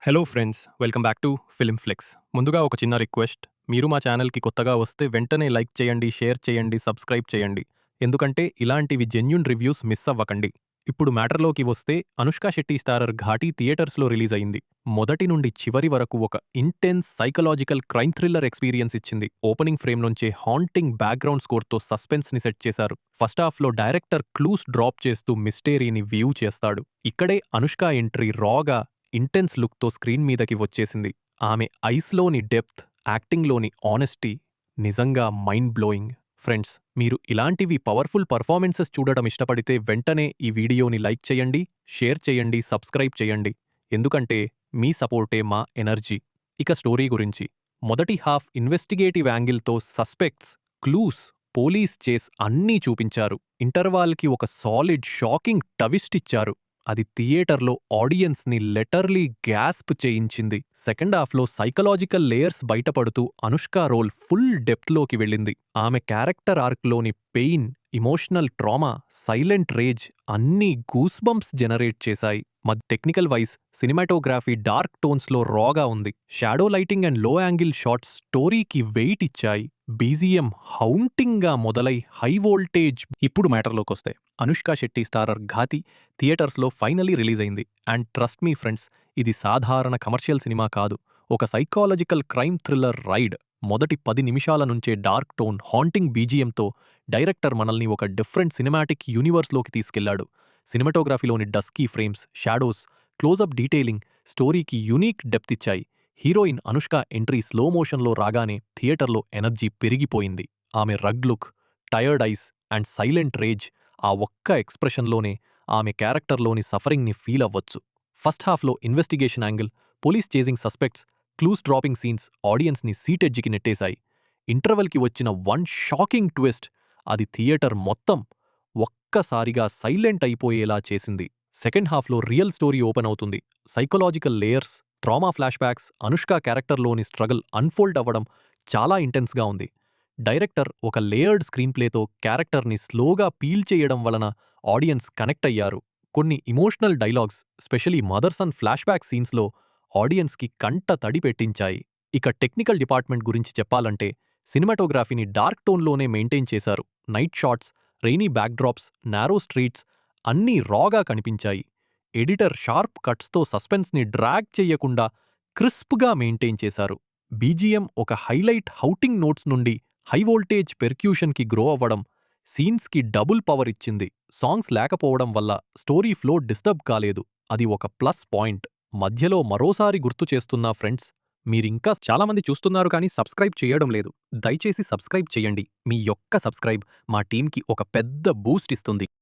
Hello friends, welcome back to film flicks. ముందుగా ఒక చిన్న రిక్వెస్ట్. మీరు మా ఛానల్‌కి కొత్తగా వస్తే వెంటనే లైక్ చేయండి, షేర్ చేయండి, సబ్స్క్రైబ్ చేయండి. ఎందుకంటే ఇలాంటివి జెన్యూన్ రివ్యూస్ మిస్ అవ్వకండి. ఇప్పుడు మ్యాటర్‌లోకి వస్తే 'అనుష్క శెట్టి' స్టారర్ 'ఘాటి' థియేటర్స్‌లో రిలీజ్ అయింది. మొదటి నుండి చివరి వరకు ఒక intense psychological crime thriller experience ఇచ్చింది. ఓపెనింగ్ ఫ్రేమ్ నుంచే హాంటింగ్ బ్యాక్‌గ్రౌండ్ స్కోర్‌తో సస్పెన్స్‌ని సెట్ చేశారు. ఫస్ట్ హాఫ్‌లో డైరెక్టర్ క్లూస్ డ్రాప్ చేస్తూ మిస్టరీని వ్యూ చేస్తాడు. ఇక్కడే అనుష్క ఎంట్రీ రాగా ఇంటెన్స్ లుక్‌తో స్క్రీన్ మీదకి వచ్చేసింది. ఆమె ఐస్‌లోని డెప్త్, యాక్టింగ్‌లోని ఆనెస్టీ నిజంగా మైండ్ బ్లోయింగ్. ఫ్రెండ్స్, మీరు ఇలాంటివి పవర్‌ఫుల్ పెర్ఫార్మెన్సెస్ చూడటం ఇష్టపడితే వెంటనే ఈ వీడియోని లైక్ చేయండి, షేర్ చేయండి, సబ్స్క్రైబ్ చేయండి. ఎందుకంటే మీ సపోర్టే మా ఎనర్జీ. ఇక స్టోరీ గురించి. మొదటి హాఫ్ ఇన్వెస్టిగేటివ్ యాంగిల్‌తో సస్పెక్ట్స్, క్లూస్, పోలీస్ చేస్ అన్నీ చూపించారు. ఇంటర్వాల్‌కి ఒక సాలిడ్ షాకింగ్ ట్విస్ట్ ఇచ్చారు. అది థియేటర్‌లో ఆడియన్స్‌ని లిటరల్లీ గ్యాస్ప్ చేయించింది. సెకండ్ హాఫ్‌లో సైకలాజికల్ లేయర్స్ బయటపడుతూ అనుష్క రోల్ ఫుల్ డెప్త్‌లోకి వెళ్ళింది. ఆమె క్యారెక్టర్ ఆర్క్‌లోని pain, emotional trauma, silent rage అన్నీ గూస్ బంప్స్ జనరేట్ చేశాయి. టెక్నికల్ వైస్ సినిమాటోగ్రఫీ డార్క్ టోన్స్‌లో రాగా ఉంది. Shadow lighting and low angle shots స్టోరీకి వెయిట్ ఇచ్చాయి. బీజీఎం హౌంటింగ్‌గా మొదలై హై వోల్టేజ్. ఇప్పుడు మ్యాటర్‌లోకొస్తే 'అనుష్క శెట్టి' స్టారర్ 'ఘాతి' థియేటర్స్‌లో ఫైనల్లీ రిలీజ్ అయింది. అండ్ ట్రస్ట్ మీ ఫ్రెండ్స్, ఇది సాధారణ కమర్షియల్ సినిమా కాదు. ఒక సైకాలజికల్ క్రైమ్ థ్రిల్లర్ రైడ్. మొదటి 10 నిమిషాల నుంచే డార్క్ టోన్, హాంటింగ్ బీజీఎంతో డైరెక్టర్ మనల్ని ఒక డిఫరెంట్ సినిమాటిక్ యూనివర్స్‌లోకి తీసుకెళ్లాడు. సినిమాటోగ్రఫీలోని dusky frames, shadows, closeup detailing స్టోరీకి యూనిక్ డెప్త్ ఇచ్చాయి. హీరోయిన్ అనుష్క ఎంట్రీ స్లో మోషన్‌లో రాగానే థియేటర్‌లో ఎనర్జీ పెరిగిపోయింది. ఆమె rugged look, tired eyes and silent rage, ఆ ఒక్క ఎక్స్‌ప్రెషన్‌లోనే ఆమె క్యారెక్టర్‌లోని సఫరింగ్‌ని ఫీల్ అవ్వచ్చు. ఫస్ట్ హాఫ్‌లో investigation angle, police chasing suspects, clues dropping scenes ఆడియన్స్‌ని సీట్ ఎడ్జ్‌కి నెట్టేశాయి. ఇంటర్వెల్‌కి వచ్చిన వన్ షాకింగ్ ట్విస్ట్ అది థియేటర్ మొత్తం ఒక్కసారిగా సైలెంట్ అయిపోయేలా చేసింది. సెకండ్ హాఫ్‌లో రియల్ స్టోరీ ఓపెన్ అవుతుంది. Psychological layers, trauma flashbacks, Anushka క్యారెక్టర్‌లోని స్ట్రగల్ అన్‌ఫోల్డ్ అవ్వడం చాలా ఇంటెన్స్‌గా ఉంది. డైరెక్టర్ ఒక లేయర్డ్ స్క్రీన్ ప్లేతో క్యారెక్టర్‌ని స్లోగా పీల్ చేయడం వలన ఆడియన్స్ కనెక్ట్ అయ్యారు. కొన్ని emotional dialogues, specially mother son flashback సీన్స్‌లో ఆడియన్స్‌కి కంట తడి పెట్టించాయి. ఇక టెక్నికల్ డిపార్ట్మెంట్ గురించి చెప్పాలంటే సినిమాటోగ్రఫీని డార్క్ టోన్‌లోనే మెయింటైన్ చేశారు. Night shots, rainy backdrops, narrow streets అన్నీ రాగా కనిపించాయి. ఎడిటర్ షార్ప్ కట్స్‌తో సస్పెన్స్‌ని డ్రాగ్ చెయ్యకుండా క్రిస్ప్‌గా మెయింటైన్ చేశారు. బీజీఎం ఒక హైలైట్ హౌటింగ్ నోట్స్ నుండి హై వోల్టేజ్ పెర్క్యూషన్‌కి గ్రో అవ్వడం సీన్స్‌కి డబుల్ పవర్ ఇచ్చింది. సాంగ్స్ లేకపోవడం వల్ల స్టోరీ ఫ్లో డిస్టర్బ్ కాలేదు. అది ఒక ప్లస్ పాయింట్. మధ్యలో మరోసారి గుర్తు చేస్తున్నా ఫ్రెండ్స్, మీరింకా చాలామంది చూస్తున్నారు కానీ సబ్స్క్రైబ్ చేయడం లేదు. దయచేసి సబ్స్క్రైబ్ చేయండి. మీ యొక్క సబ్స్క్రైబ్ మా టీమ్‌కి ఒక పెద్ద బూస్ట్ ఇస్తుంది.